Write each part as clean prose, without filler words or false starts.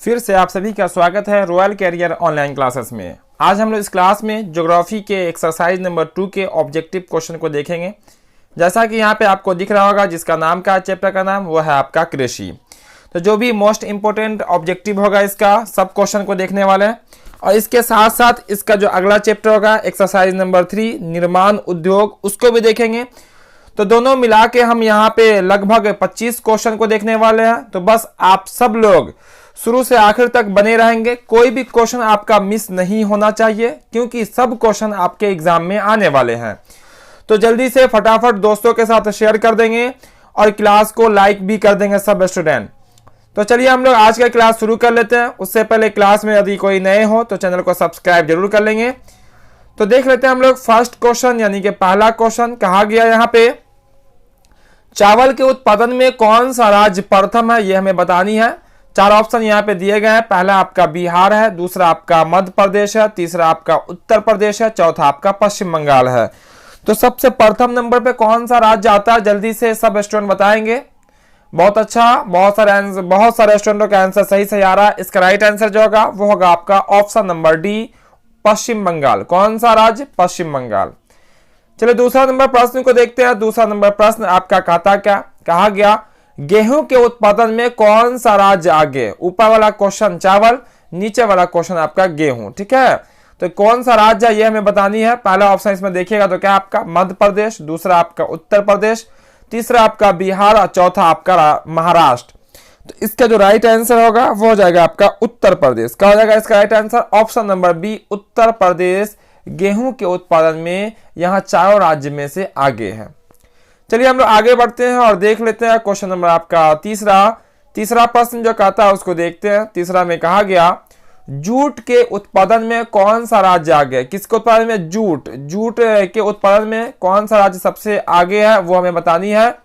फिर से आप सभी का स्वागत है रॉयल कैरियर ऑनलाइन क्लासेस में। आज हम लोग इस क्लास में ज्योग्राफी के एक्सरसाइज नंबर 2 के ऑब्जेक्टिव क्वेश्चन को देखेंगे। जैसा कि यहाँ पे आपको दिख रहा होगा, जिसका नाम का चैप्टर का नाम वो है आपका कृषि। तो जो भी मोस्ट इंपोर्टेंट ऑब्जेक्टिव होगा इसका सब क्वेश्चन को देखने वाले हैं, और इसके साथ साथ इसका जो अगला चैप्टर होगा एक्सरसाइज नंबर 3 निर्माण उद्योग, उसको भी देखेंगे। तो दोनों मिला के हम यहाँ पे लगभग 25 क्वेश्चन को देखने वाले हैं। तो बस आप सब लोग शुरू से आखिर तक बने रहेंगे, कोई भी क्वेश्चन आपका मिस नहीं होना चाहिए, क्योंकि सब क्वेश्चन आपके एग्जाम में आने वाले हैं। तो जल्दी से फटाफट दोस्तों के साथ शेयर कर देंगे और क्लास को लाइक भी कर देंगे सब स्टूडेंट। तो चलिए हम लोग आज का क्लास शुरू कर लेते हैं। उससे पहले क्लास में यदि कोई नए हो तो चैनल को सब्सक्राइब जरूर कर लेंगे। तो देख लेते हैं हम लोग फर्स्ट क्वेश्चन, यानी कि पहला क्वेश्चन कहा गया यहाँ पे, चावल के उत्पादन में कौन सा राज्य प्रथम है, यह हमें बतानी है। 4 ऑप्शन यहाँ पे दिए गए हैं। पहला आपका बिहार है, दूसरा आपका मध्य प्रदेश है, तीसरा आपका उत्तर प्रदेश है, चौथा आपका पश्चिम बंगाल है। तो सबसे प्रथम नंबर पे कौन सा राज्य आता है, जल्दी से सब स्टूडेंट बताएंगे। बहुत अच्छा, बहुत सारे स्टूडेंटों का आंसर सही आ रहा है। इसका राइट आंसर जो होगा वो होगा आपका ऑप्शन नंबर डी, पश्चिम बंगाल। कौन सा राज्य? पश्चिम बंगाल। चलिए दूसरा नंबर प्रश्न को देखते हैं। दूसरा नंबर प्रश्न आपका कहता क्या, कहा गया गेहूं के उत्पादन में कौन सा राज्य आगे। ऊपर वाला क्वेश्चन चावल, नीचे वाला क्वेश्चन आपका गेहूं, ठीक है। तो कौन सा राज्य है ये हमें बतानी है। पहला ऑप्शन इसमें देखिएगा तो क्या आपका मध्य प्रदेश, दूसरा आपका उत्तर प्रदेश, तीसरा आपका बिहार और चौथा आपका महाराष्ट्र। तो इसका जो राइट आंसर होगा वो हो जाएगा आपका उत्तर प्रदेश। क्या हो जाएगा इसका right answer? Option number B, Uttar Pradesh गेहूं के उत्पादन में यहाँ चारों राज्य में से आगे है। चलिए हम लोग आगे बढ़ते हैं और देख लेते हैं क्वेश्चन नंबर आपका तीसरा प्रश्न जो कहता है उसको देखते हैं। तीसरा में कहा गया जूट के उत्पादन में कौन सा राज्य आगे है। किसके उत्पादन में? जूट के उत्पादन में कौन सा राज्य सबसे आगे है वो हमें बतानी है।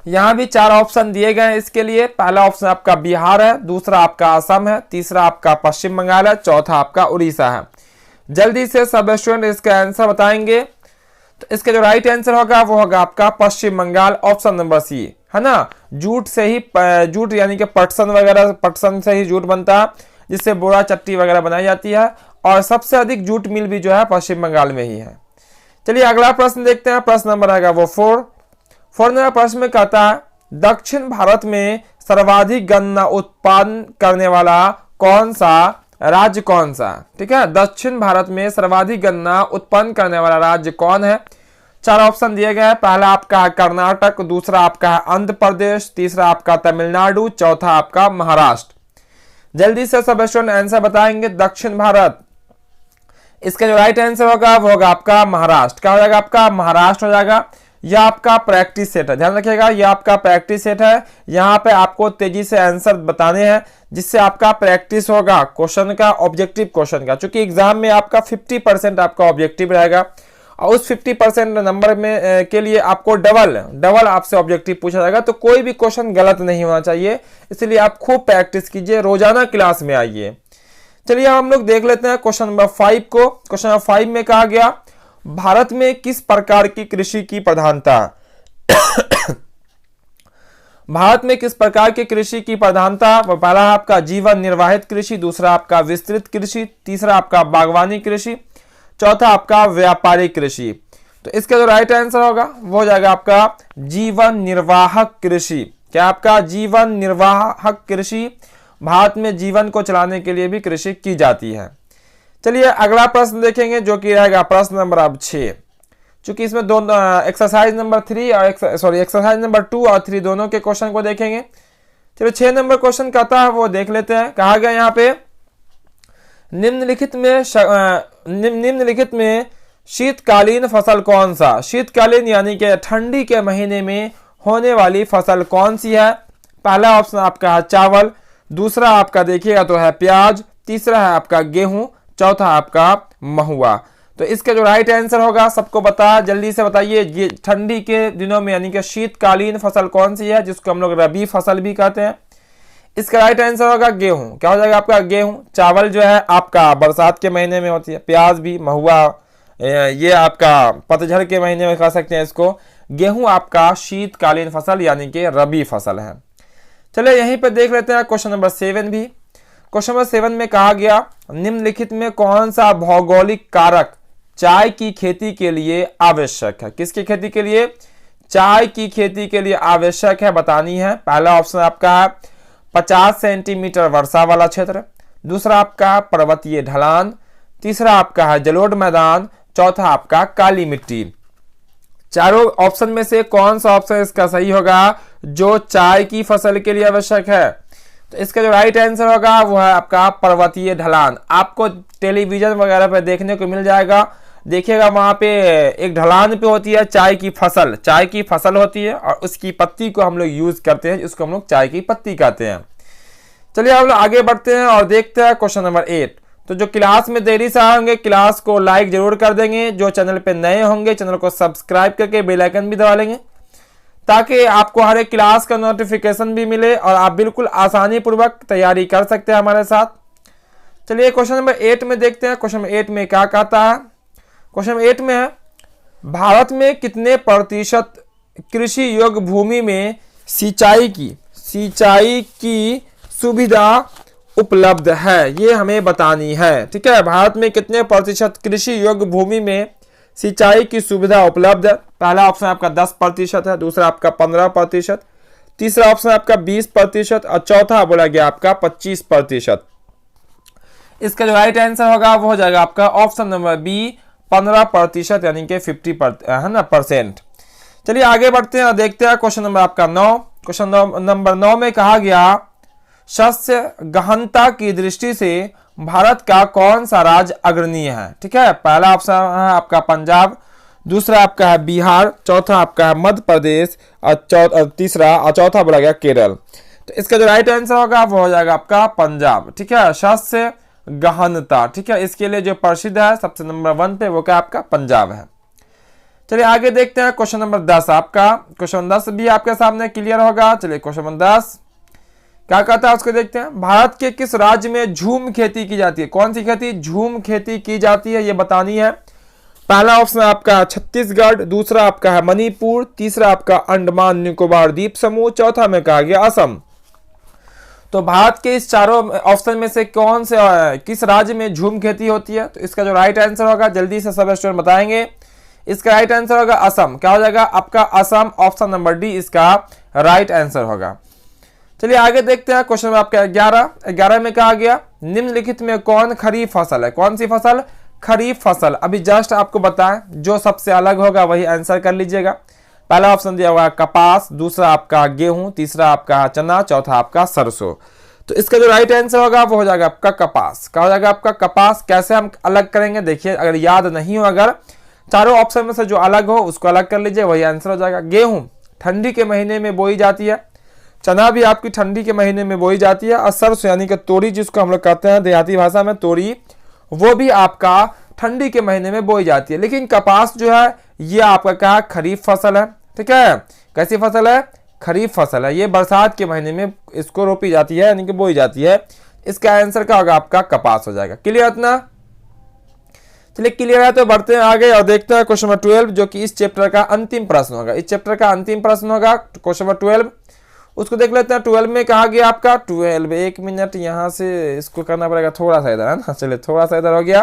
यहां भी 4 ऑप्शन दिए गए हैं इसके लिए। पहला ऑप्शन आपका बिहार है, दूसरा आपका असम है, तीसरा आपका पश्चिम बंगाल है, चौथा आपका उड़ीसा है। जल्दी से सब स्टूडेंट इसका आंसर बताएंगे। तो इसका जो राइट आंसर होगा वो होगा आपका पश्चिम बंगाल, ऑप्शन नंबर सी, है ना। जूट से ही जूट यानी कि पटसन से ही जूट बनता है, जिससे बोरा चट्टी वगैरह बनाई जाती है, और सबसे अधिक जूट मिल भी जो है पश्चिम बंगाल में ही है। चलिए अगला प्रश्न देखते हैं। प्रश्न नंबर आएगा वो 4 नंबर प्रश्न में कहता है दक्षिण भारत में सर्वाधिक गन्ना उत्पादन करने वाला कौन सा राज्य कौन सा, ठीक है। दक्षिण भारत में सर्वाधिक गन्ना उत्पन्न करने वाला राज्य कौन है। 4 ऑप्शन दिए गए हैं। पहला आपका है कर्नाटक, दूसरा आपका है आंध्र प्रदेश, तीसरा आपका तमिलनाडु, चौथा आपका महाराष्ट्र। जल्दी से सब स्टूडेंट आंसर बताएंगे। दक्षिण भारत, इसका जो राइट आंसर होगा वो होगा आपका महाराष्ट्र। क्या हो जाएगा आपका? महाराष्ट्र हो जाएगा। यह आपका प्रैक्टिस सेट है, ध्यान रखिएगा, यह आपका प्रैक्टिस सेट है। यहाँ पे आपको तेजी से आंसर बताने हैं, जिससे आपका प्रैक्टिस होगा क्वेश्चन का, ऑब्जेक्टिव क्वेश्चन का। चूंकि एग्जाम में आपका 50% आपका ऑब्जेक्टिव रहेगा, और उस 50% नंबर में के लिए आपको डबल आपसे ऑब्जेक्टिव पूछा जाएगा। तो कोई भी क्वेश्चन गलत नहीं होना चाहिए, इसलिए आप खूब प्रैक्टिस कीजिए, रोजाना क्लास में आइए। चलिए हम लोग देख लेते हैं क्वेश्चन नंबर 5 को। क्वेश्चन नंबर 5 में कहा गया भारत में किस प्रकार की कृषि की प्रधानता। भारत में किस प्रकार की कृषि की प्रधानता। पहला आपका जीवन निर्वाहित कृषि, दूसरा आपका विस्तृत कृषि, तीसरा आपका बागवानी कृषि, चौथा आपका व्यापारिक कृषि। तो इसका जो राइट आंसर होगा वो हो जाएगा आपका जीवन निर्वाहक कृषि। क्या आपका? जीवन निर्वाहक कृषि। भारत में जीवन को चलाने के लिए भी कृषि की जाती है। चलिए अगला प्रश्न देखेंगे, जो कि रहेगा प्रश्न नंबर अब 6। चूंकि इसमें दोनों एक्सरसाइज नंबर 3 और एक्सरसाइज नंबर 2 और 3 दोनों के क्वेश्चन को देखेंगे। चलिए 6 नंबर क्वेश्चन कहता है वो देख लेते हैं। कहा गया यहाँ पे निम्नलिखित में शीतकालीन फसल कौन सा। शीतकालीन यानी कि ठंडी के महीने में होने वाली फसल कौन सी है। पहला ऑप्शन आपका है चावल, दूसरा आपका देखिएगा तो है प्याज, तीसरा है आपका गेहूं, चौथा आपका महुआ। तो इसका जो राइट आंसर होगा सबको जल्दी से बताइए, ये ठंडी के दिनों में यानी कि शीतकालीन फसल कौन सी है, जिसको हम लोग रबी फसल भी कहते हैं। इसका राइट आंसर होगा गेहूं। क्या हो जाएगा आपका? गेहूं। चावल जो है आपका बरसात के महीने में होती है, प्याज भी, महुआ ये आपका पतझड़ के महीने में खा सकते हैं इसको। गेहूं आपका शीतकालीन फसल यानी कि रबी फसल है। चलिए यहीं पर देख लेते हैं क्वेश्चन नंबर 7 भी। क्वेश्चन नंबर 7 में कहा गया निम्नलिखित में कौन सा भौगोलिक कारक चाय की खेती के लिए आवश्यक है। किसकी खेती के लिए? चाय की खेती के लिए आवश्यक है, बतानी है। पहला ऑप्शन आपका है 50 सेंटीमीटर वर्षा वाला क्षेत्र, दूसरा आपका पर्वतीय ढलान, तीसरा आपका है जलोढ़ मैदान, चौथा आपका काली मिट्टी। चारों ऑप्शन में से कौन सा ऑप्शन इसका सही होगा जो चाय की फसल के लिए आवश्यक है? तो इसका जो राइट आंसर होगा वो है आपका पर्वतीय ढलान। आपको टेलीविजन वगैरह पे देखने को मिल जाएगा, देखिएगा वहां पे एक ढलान पे होती है चाय की फसल, चाय की फसल होती है और उसकी पत्ती को हम लोग यूज करते हैं, जिसको हम लोग चाय की पत्ती कहते हैं। चलिए हम लोग आगे बढ़ते हैं और देखते हैं क्वेश्चन नंबर 8। तो जो क्लास में देरी से आएंगे क्लास को लाइक जरूर कर देंगे, जो चैनल पे नए होंगे चैनल को सब्सक्राइब करके बेल आइकन भी दबा लेंगे ताकि आपको हर एक क्लास का नोटिफिकेशन भी मिले और आप बिल्कुल आसानी पूर्वक तैयारी कर सकते हैं हमारे साथ। चलिए क्वेश्चन नंबर 8 में देखते हैं। क्वेश्चन नंबर 8 में क्या कहता है? क्वेश्चन नंबर 8 में है भारत में कितने प्रतिशत कृषि योग्य भूमि में सिंचाई की सुविधा उपलब्ध है, ये हमें बतानी है। ठीक है, भारत में कितने प्रतिशत कृषि योग्य भूमि में सिंचाई की सुविधा उपलब्ध है? पहला ऑप्शन आपका 10% है, दूसरा आपका 15%, तीसरा ऑप्शन आपका 20% और चौथा बोला गया आपका 25%। इसका जो राइट आंसर होगा वो हो जाएगा आपका ऑप्शन नंबर बी 15% यानी कि 50% है ना परसेंट। चलिए आगे बढ़ते हैं और देखते हैं क्वेश्चन नंबर आपका 9। क्वेश्चन नंबर 9 में कहा गया शस्य गहनता की दृष्टि से भारत का कौन सा राज्य अग्रणीय है? ठीक है, पहला ऑप्शन है आपका पंजाब, दूसरा आपका है बिहार, चौथा आपका है मध्य प्रदेश और तीसरा और चौथा बोला गया केरल। तो इसका जो राइट आंसर होगा वो हो जाएगा आपका पंजाब। ठीक है, शस्य गहनता, ठीक है, इसके लिए जो प्रसिद्ध है सबसे नंबर 1 पे वो क्या आपका पंजाब है। चलिए आगे देखते हैं क्वेश्चन नंबर 10 आपका। क्वेश्चन 10 भी आपके सामने क्लियर होगा। चलिए क्वेश्चन नंबर 10 क्या कहता है उसको देखते हैं। भारत के किस राज्य में झूम खेती की जाती है? कौन सी खेती? झूम खेती की जाती है, ये बतानी है। पहला ऑप्शन आपका छत्तीसगढ़, दूसरा आपका है मणिपुर, तीसरा आपका अंडमान निकोबार द्वीप समूह, चौथा में कहा गया असम। तो भारत के इस चारों ऑप्शन में से कौन से किस राज्य में झूम खेती होती है? तो इसका जो राइट आंसर होगा जल्दी से सब स्टूडेंट बताएंगे। इसका राइट आंसर होगा असम। क्या हो जाएगा आपका असम, ऑप्शन नंबर डी इसका राइट आंसर होगा। चलिए आगे देखते हैं क्वेश्चन आपका 11 में कहा गया निम्नलिखित में कौन खरीफ फसल है? कौन सी फसल? खरीफ फसल। अभी जस्ट आपको बताएं, जो सबसे अलग होगा वही आंसर कर लीजिएगा। पहला ऑप्शन दिया हुआ कपास, दूसरा आपका गेहूं, तीसरा आपका चना, चौथा आपका सरसों। तो इसका जो राइट आंसर होगा वो हो जाएगा आपका कपास। क्या हो जाएगा आपका कपास? कैसे हम अलग करेंगे देखिए, अगर याद नहीं हो, अगर चारों ऑप्शन में से जो अलग हो उसको अलग कर लीजिए, वही आंसर हो जाएगा। गेहूं ठंडी के महीने में बोई जाती है, चना भी आपकी ठंडी के महीने में बोई जाती है और सरसों यानी कि तोरी जिसको हम लोग कहते हैं देहाती भाषा में तोरी, वो भी आपका ठंडी के महीने में बोई जाती है। लेकिन कपास जो है ये आपका क्या है? खरीफ फसल है। ठीक है, कैसी फसल है? खरीफ फसल है। ये बरसात के महीने में इसको रोपी जाती है यानी कि बोई जाती है। इसका आंसर क्या होगा? आपका कपास हो जाएगा। क्लियर इतना? चलिए क्लियर है तो बढ़ते हैं आगे और देखते हैं क्वेश्चन नंबर 12 जो कि इस चैप्टर का अंतिम प्रश्न होगा। इस चैप्टर का अंतिम प्रश्न होगा क्वेश्चन नंबर 12, उसको देख लेते हैं। 12 में कहा गया आपका 12, एक मिनट यहाँ से इसको करना पड़ेगा थोड़ा सा इधर, है ना। चलिए थोड़ा सा इधर हो गया।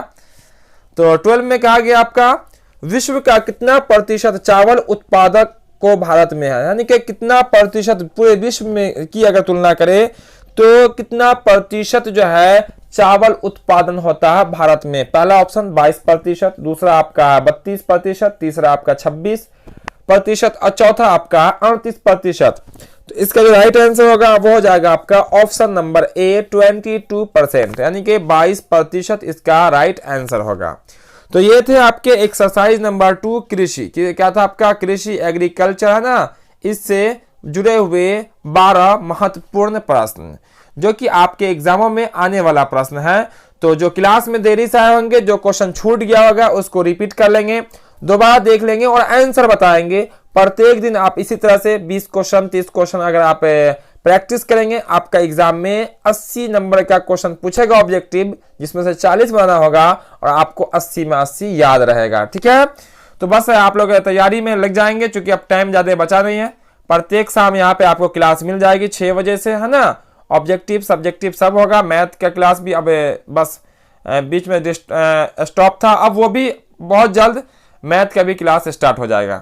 तो 12 में कहा गया आपका विश्व का कितना प्रतिशत चावल उत्पादक को भारत में है, यानी कि कितना प्रतिशत पूरे विश्व में की अगर तुलना करें तो कितना प्रतिशत जो है चावल उत्पादन होता है भारत में? पहला ऑप्शन 22%, दूसरा आपका 32%, तीसरा आपका 26% और चौथा आपका 38%। तो इसका जो राइट आंसर होगा वो हो जाएगा आपका ऑप्शन नंबर ए 22%, यानी कि 22% इसका राइट आंसर होगा। तो ये थे आपके एक्सरसाइज नंबर 2 कृषि, क्या था आपका? कृषि एग्रीकल्चर, है ना। इससे जुड़े हुए 12 महत्वपूर्ण प्रश्न जो कि आपके एग्जामों में आने वाला प्रश्न है। तो जो क्लास में देरी से आए होंगे, जो क्वेश्चन छूट गया होगा उसको रिपीट कर लेंगे, दोबारा देख लेंगे और आंसर बताएंगे। प्रत्येक दिन आप इसी तरह से 20 क्वेश्चन 30 क्वेश्चन अगर आप प्रैक्टिस करेंगे, आपका एग्जाम में 80 नंबर का क्वेश्चन पूछेगा ऑब्जेक्टिव, जिसमें से 40 बनाना होगा और आपको 80 में 80 याद रहेगा। ठीक है, तो बस आप लोग तैयारी में लग जाएंगे, क्योंकि अब टाइम ज्यादा बचा नहीं है। प्रत्येक शाम यहाँ पे आपको क्लास मिल जाएगी 6 बजे से, है ना। ऑब्जेक्टिव सब्जेक्टिव सब होगा। मैथ का क्लास भी अब बस बीच में स्टॉप था, अब वो भी बहुत जल्द मैथ का भी क्लास स्टार्ट हो जाएगा।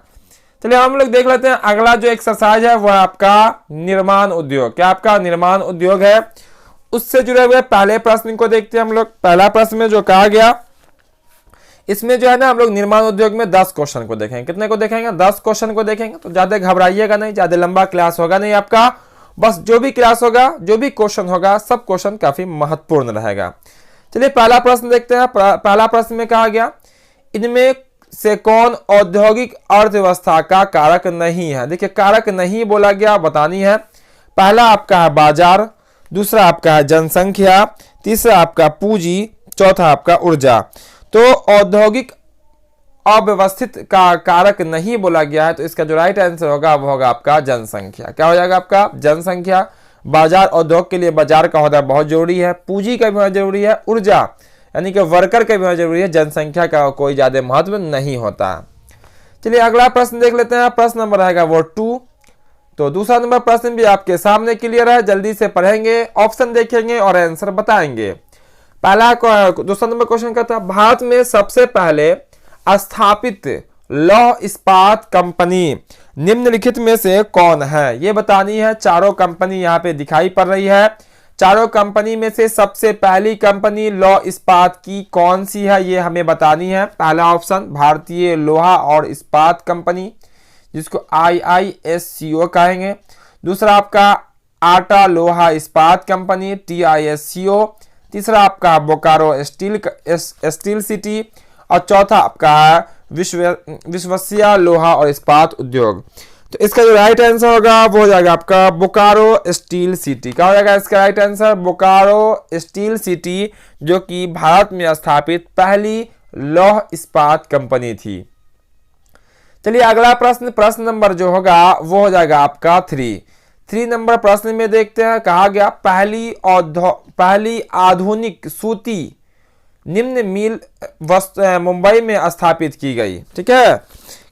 चलिए हम लोग देख लेते हैं अगला जो एक्सरसाइज है वो है आपका निर्माण उद्योग। क्या आपका निर्माण उद्योग है, उससे जुड़े हुए पहले प्रश्न को देखते हैं हम लोग। पहला प्रश्न में जो कहा गया, इसमें जो है ना हम लोग निर्माण उद्योग में 10 क्वेश्चन को देखेंगे। कितने को देखेंगे? 10 क्वेश्चन को देखेंगे। तो ज्यादा घबराइएगा नहीं, ज्यादा लंबा क्लास होगा नहीं आपका। बस जो भी क्लास होगा, जो भी क्वेश्चन होगा, सब क्वेश्चन काफी महत्वपूर्ण रहेगा। चलिए पहला प्रश्न देखते हैं। पहला प्रश्न में कहा गया, इनमें से कौन औद्योगिक अर्थव्यवस्था का कारक नहीं है? देखिए कारक नहीं बोला गया, बतानी है। पहला आपका है बाजार, दूसरा आपका है जनसंख्या, तीसरा आपका पूंजी, चौथा आपका ऊर्जा। तो औद्योगिक अव्यवस्थित का कारक नहीं बोला गया है, तो इसका जो राइट आंसर होगा वो होगा आपका जनसंख्या। क्या हो जाएगा आपका? जनसंख्या। बाजार, उद्योग के लिए बाजार का होना बहुत जरूरी है, पूंजी का भी होना जरूरी है, ऊर्जा यानी कि वर्कर का भी होना जरूरी है, जनसंख्या का कोई ज्यादा महत्व नहीं होता। चलिए अगला प्रश्न देख लेते हैं। प्रश्न नंबर रहेगा वो 2। तो दूसरा नंबर प्रश्न भी आपके सामने क्लियर है, जल्दी से पढ़ेंगे, ऑप्शन देखेंगे और आंसर बताएंगे। दूसरा नंबर क्वेश्चन का था, भारत में सबसे पहले स्थापित लौह इस्पात कंपनी निम्नलिखित में से कौन है? ये बतानी है। चारों कंपनी यहाँ पे दिखाई पड़ रही है। चारों कंपनी में से सबसे पहली कंपनी लौह इस्पात की कौन सी है, ये हमें बतानी है। पहला ऑप्शन भारतीय लोहा और इस्पात कंपनी, जिसको IISCO कहेंगे। दूसरा आपका आटा लोहा इस्पात कंपनी, TISCO। तीसरा आपका बोकारो स्टील सिटी, और चौथा आपका है विश्वसिया लोहा और इस्पात उद्योग। तो इसका जो राइट आंसर होगा वो हो जाएगा आपका बोकारो स्टील सिटी। क्या हो जाएगा इसका right answer? Bokaro steel city, जो कि भारत में स्थापित पहली लौह इस्पात कंपनी थी। चलिए अगला प्रश्न नंबर जो होगा वो हो जाएगा आपका 3 नंबर प्रश्न में देखते हैं। कहा गया, पहली आधुनिक सूती निम्न मिल मुंबई में स्थापित की गई। ठीक है,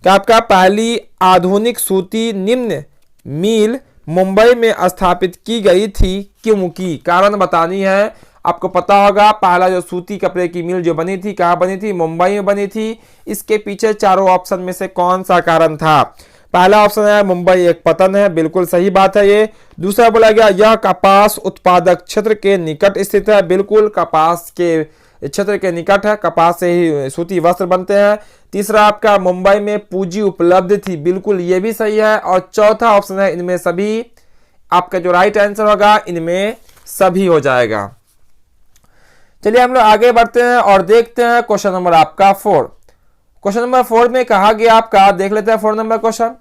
क्या आपका पहली आधुनिक सूती निम्न मिल मुंबई में स्थापित की गई थी, क्योंकि कारण बतानी है। आपको पता होगा पहला जो सूती कपड़े की मिल जो बनी थी, कहाँ बनी थी? मुंबई में बनी थी। इसके पीछे चारों ऑप्शन में से कौन सा कारण था? पहला ऑप्शन है मुंबई एक पतन है, बिल्कुल सही बात है ये। दूसरा बोला गया यह कपास उत्पादक क्षेत्र के निकट स्थित है, बिल्कुल कपास के क्षेत्र के निकट है, कपास से ही सूती वस्त्र बनते हैं। तीसरा आपका मुंबई में पूंजी उपलब्ध थी, बिल्कुल ये भी सही है। और चौथा ऑप्शन है इनमें सभी। आपका जो राइट आंसर होगा इनमें सभी हो जाएगा। चलिए हम लोग आगे बढ़ते हैं और देखते हैं क्वेश्चन नंबर आपका 4। क्वेश्चन नंबर 4 में कहा गया आपका, देख लेते हैं 4 नंबर क्वेश्चन।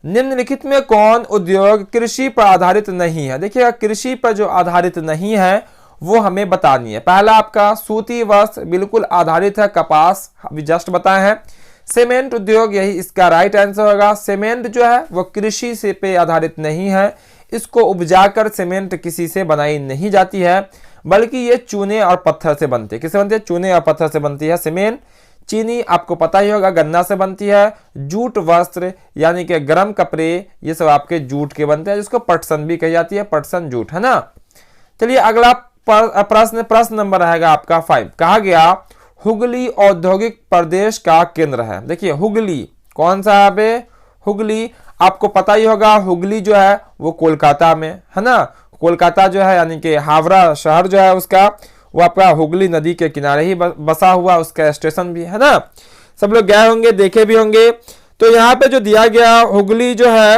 निम्नलिखित में कौन उद्योग कृषि पर आधारित नहीं है? देखिएगा कृषि पर जो आधारित नहीं है वो हमें बतानी है। पहला आपका सूती वस्त्र, बिल्कुल आधारित है कपास, अभी जस्ट बताए हैं। सीमेंट उद्योग, यही इसका राइट आंसर होगा। सीमेंट जो है वो कृषि से पे आधारित नहीं है, इसको उपजाकर सीमेंट किसी से बनाई नहीं जाती है, बल्कि ये चूने और पत्थर से बनती है। किससे बनती है? चूने और पत्थर से बनती है सीमेंट। चीनी आपको पता ही होगा गन्ना से बनती है। जूट वस्त्र यानी कि गर्म कपड़े, ये सब आपके जूट के बनते हैं, जिसको पटसन भी कही जाती है, पटसन जूट, है ना। चलिए अगला प्रश्न नंबर रहेगा आपका 5। कहा गया हुगली औद्योगिक प्रदेश का केंद्र है। देखिए हुगली कौन सा है बे? हुगली आपको पता ही होगा, हुगली जो है वो कोलकाता में है ना। कोलकाता जो है यानी कि हावड़ा शहर जो है उसका, वो आपका हुगली नदी के किनारे ही बसा हुआ, उसका स्टेशन भी है ना। सब लोग गए होंगे, देखे भी होंगे। तो यहाँ पे जो दिया गया हुगली जो है,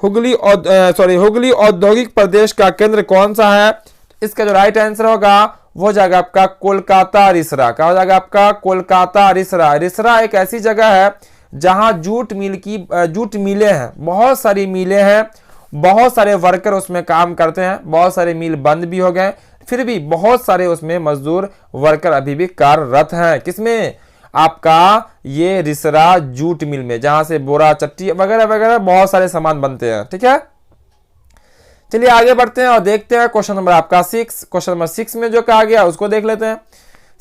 हुगली औद्योगिक प्रदेश का केंद्र कौन सा है? इसका जो राइट आंसर होगा वो हो जाएगा आपका कोलकाता रिसरा। क्या हो जाएगा आपका? कोलकाता रिसरा। रिसरा एक ऐसी जगह है जहां जूट मिलें हैं, बहुत सारी मिलें हैं, बहुत सारे वर्कर उसमें काम करते हैं। बहुत सारे मिल बंद भी हो गए, फिर भी बहुत सारे उसमें मजदूर वर्कर अभी भी कार्यरत हैं। किसमें? आपका ये रिसरा जूट मिल में, जहां से बोरा चट्टी वगैरह वगैरह बहुत सारे सामान बनते हैं। ठीक है, चलिए आगे बढ़ते हैं और देखते हैं क्वेश्चन नंबर आपका 6। क्वेश्चन नंबर 6 में जो कहा गया उसको देख लेते हैं।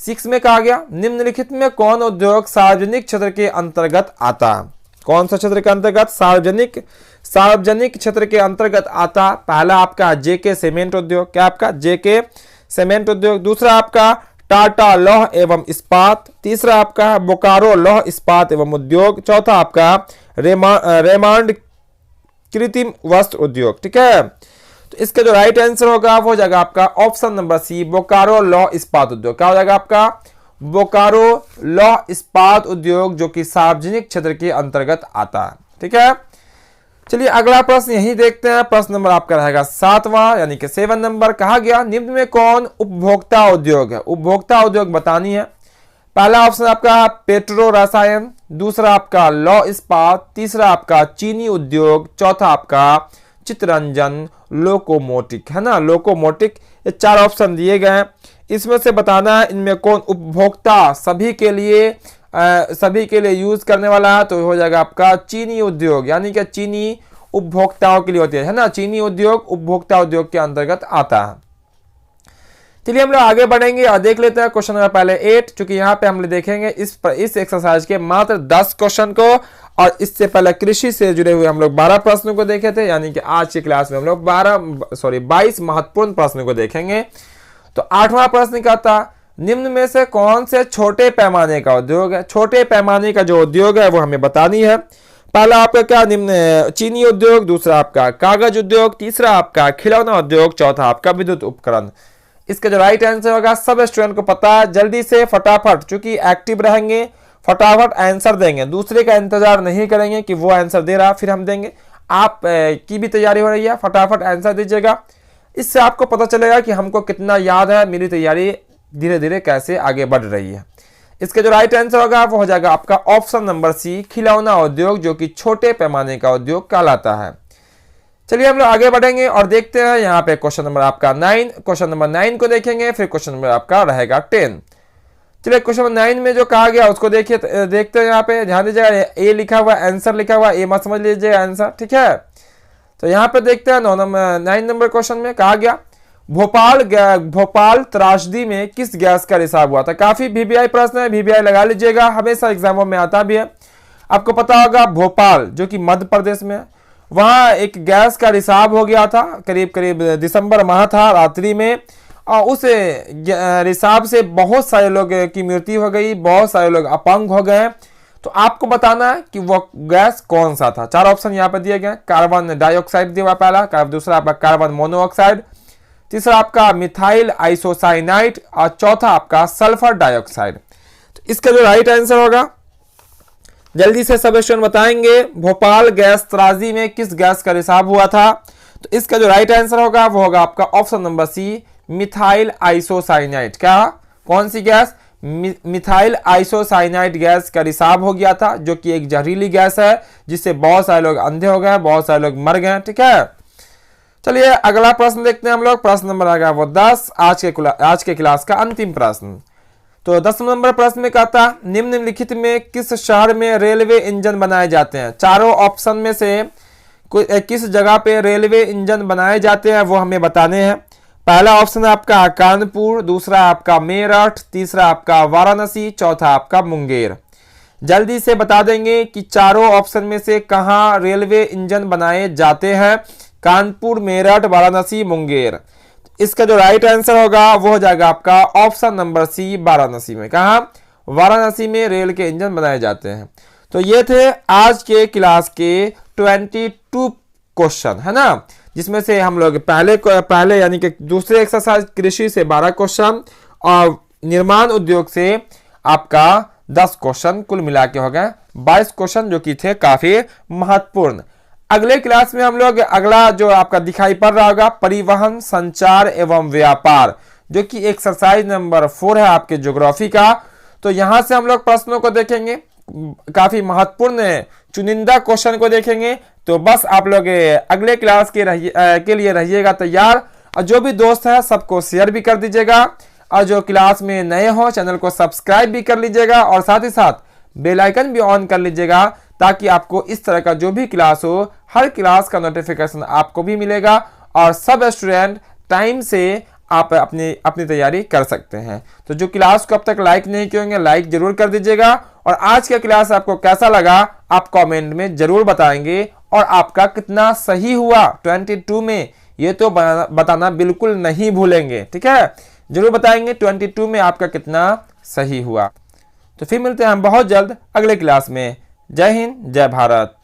6 में कहा गया निम्नलिखित में कौन उद्योग सार्वजनिक क्षेत्र के अंतर्गत आता है? कौन सा क्षेत्र के अंतर्गत? सार्वजनिक सार्वजनिक क्षेत्र के अंतर्गत आता? पहला आपका जेके सीमेंट उद्योग, क्या आपका जेके सीमेंट उद्योग। दूसरा आपका टाटा लौह एवं इस्पात। तीसरा आपका बोकारो लौह इस्पात एवं उद्योग। चौथा आपका रेमांड कृत्रिम वस्त्र उद्योग। ठीक है, तो इसका जो राइट आंसर होगा वो हो जाएगा आपका ऑप्शन नंबर सी, बोकारो लौह इस्पात उद्योग। क्या हो जाएगा आपका? बोकारो लौह इस्पात उद्योग, जो कि सार्वजनिक क्षेत्र के अंतर्गत आता है। ठीक है, चलिए अगला प्रश्न यही देखते हैं। प्रश्न नंबर आपका रहेगा 7वां यानी कि 7 नंबर। कहा गया निम्न में कौन उपभोक्ता उद्योग है? उपभोक्ता उद्योग बतानी है। पहला ऑप्शन आपका पेट्रो रसायन, दूसरा आपका लौह इस्पात, तीसरा आपका चीनी उद्योग, चौथा आपका चित्ररंजन लोकोमोटिव, है ना, लोकोमोटिव। ये 4 ऑप्शन दिए गए हैं, इसमें से बताना है इनमें कौन उपभोक्ता सभी के लिए यूज करने वाला है। तो हो जाएगा आपका चीनी उद्योग, यानी कि चीनी उपभोक्ताओं के लिए होती है ना, चीनी उद्योग उपभोक्ता उद्योग के अंतर्गत आता है। चलिए हम लोग आगे बढ़ेंगे और देख लेते हैं क्वेश्चन नंबर पहले 8, चूंकि यहाँ पे हम लोग देखेंगे इस एक्सरसाइज के मात्र 10 क्वेश्चन को, और इससे पहले कृषि से जुड़े हुए हम लोग 12 प्रश्नों को देखे थे, यानी कि आज की क्लास में हम लोग 22 महत्वपूर्ण प्रश्नों को देखेंगे। तो 8वां प्रश्न क्या था? निम्न में से कौन से छोटे पैमाने का उद्योग है? छोटे पैमाने का जो उद्योग है वो हमें बतानी है। पहला आपका क्या? निम्न चीनी उद्योग, दूसरा आपका कागज उद्योग, तीसरा आपका खिलौना उद्योग, चौथा आपका विद्युत उपकरण। इसका जो राइट आंसर होगा सब स्टूडेंट को पता है, जल्दी से फटाफट, चूंकि एक्टिव रहेंगे फटाफट आंसर देंगे, दूसरे का इंतजार नहीं करेंगे कि वो आंसर दे रहा फिर हम देंगे। आप की भी तैयारी हो रही है, फटाफट आंसर दीजिएगा। इससे आपको पता चलेगा कि हमको कितना याद है, मेरी तैयारी धीरे धीरे कैसे आगे बढ़ रही है। इसका जो राइट आंसर होगा वो हो जाएगा आपका ऑप्शन नंबर सी, खिलौना उद्योग, जो कि छोटे पैमाने का उद्योग कहलाता है। चलिए हम लोग आगे बढ़ेंगे और देखते हैं यहाँ पे क्वेश्चन नंबर आपका 9। क्वेश्चन नंबर 9 को देखेंगे, फिर क्वेश्चन नंबर आपका रहेगा 10। चलिए क्वेश्चन नंबर 9 में जो कहा गया उसको देखते हैं। यहाँ पे ध्यान दीजिएगा, ए लिखा हुआ आंसर लिखा हुआ, ए मत समझ लीजिएगा आंसर। ठीक है, तो यहाँ पे देखते हैं 9 नंबर क्वेश्चन में कहा गया भोपाल त्रासदी में किस गैस का रिसाव हुआ था? काफी वीवीआई प्रश्न है, वीवीआई लगा लीजिएगा, हमेशा एग्जामों में आता भी है। आपको पता होगा भोपाल जो कि मध्य प्रदेश में है, वहां एक गैस का रिसाव हो गया था, करीब दिसंबर माह था रात्रि में, और उस रिसाव से बहुत सारे लोग की मृत्यु हो गई, बहुत सारे लोग अपंग हो गए। तो आपको बताना है कि वो गैस कौन सा था। 4 ऑप्शन यहाँ पे दिए गए। कार्बन डाइऑक्साइड दिया हुआ पहला, दूसरा आपका कार्बन मोनोऑक्साइड, तीसरा आपका मिथाइल आइसोसाइनाइड, और चौथा आपका सल्फर डाइऑक्साइड। तो इसका जो राइट आंसर होगा जल्दी से सब स्टूडेंट बताएंगे, भोपाल गैस त्रासदी में किस गैस का रिसाव हुआ था? तो इसका जो राइट आंसर होगा वो होगा आपका option number C, methyl isocyanide. क्या? कौन सी गैस? मिथाइल आइसोसाइनाइड गैस का रिसाव हो गया था, जो कि एक जहरीली गैस है, जिससे बहुत सारे लोग अंधे हो गए, बहुत सारे लोग मर गए। ठीक है, चलिए अगला प्रश्न देखते हैं हम लोग। प्रश्न नंबर आ गया वो 10, आज के क्लास का अंतिम प्रश्न। तो 10 नंबर प्रश्न में कहता निम्नलिखित में किस शहर में रेलवे इंजन बनाए जाते हैं? चारों ऑप्शन में से किस जगह पे रेलवे इंजन बनाए जाते हैं वो हमें बताने हैं। पहला ऑप्शन है आपका कानपुर, दूसरा आपका मेरठ, तीसरा आपका वाराणसी, चौथा आपका मुंगेर। जल्दी से बता देंगे कि चारों ऑप्शन में से कहां रेलवे इंजन बनाए जाते हैं? कानपुर, मेरठ, वाराणसी, मुंगेर। इसका जो राइट आंसर होगा वो हो जाएगा आपका ऑप्शन नंबर सी, वाराणसी में। कहा? वाराणसी में रेल के इंजन बनाए जाते हैं। तो ये थे आज के क्लास के 22 क्वेश्चन, है ना, जिसमें से हम लोग पहले यानी कि दूसरे एक्सरसाइज कृषि से 12 क्वेश्चन और निर्माण उद्योग से आपका 10 क्वेश्चन, कुल मिला के हो गए 22 क्वेश्चन, जो कि थे काफी महत्वपूर्ण। अगले क्लास में हम लोग अगला जो आपका दिखाई पड़ रहा होगा परिवहन, संचार एवं व्यापार, जो कि एक्सरसाइज नंबर 4 है आपके ज्योग्राफी का। तो यहां से हम लोग प्रश्नों को देखेंगे, काफी महत्वपूर्ण चुनिंदा क्वेश्चन को देखेंगे। तो बस आप लोग अगले क्लास के लिए रहिएगा तैयार, और जो भी दोस्त है सबको शेयर भी कर दीजिएगा, और जो क्लास में नए हो चैनल को सब्सक्राइब भी कर लीजिएगा, और साथ ही साथ बेल आइकन भी ऑन कर लीजिएगा, ताकि आपको इस तरह का जो भी क्लास हो हर क्लास का नोटिफिकेशन आपको भी मिलेगा, और सब स्टूडेंट टाइम से आप अपनी तैयारी कर सकते हैं। तो जो क्लास को अब तक लाइक नहीं किए होंगे लाइक जरूर कर दीजिएगा, और आज का क्लास आपको कैसा लगा आप कमेंट में जरूर बताएंगे, और आपका कितना सही हुआ 22 में, ये तो बताना बिल्कुल नहीं भूलेंगे। ठीक है, जरूर बताएंगे 22 में आपका कितना सही हुआ। तो फिर मिलते हैं हम बहुत जल्द अगले क्लास में। जय हिंद, जय भारत।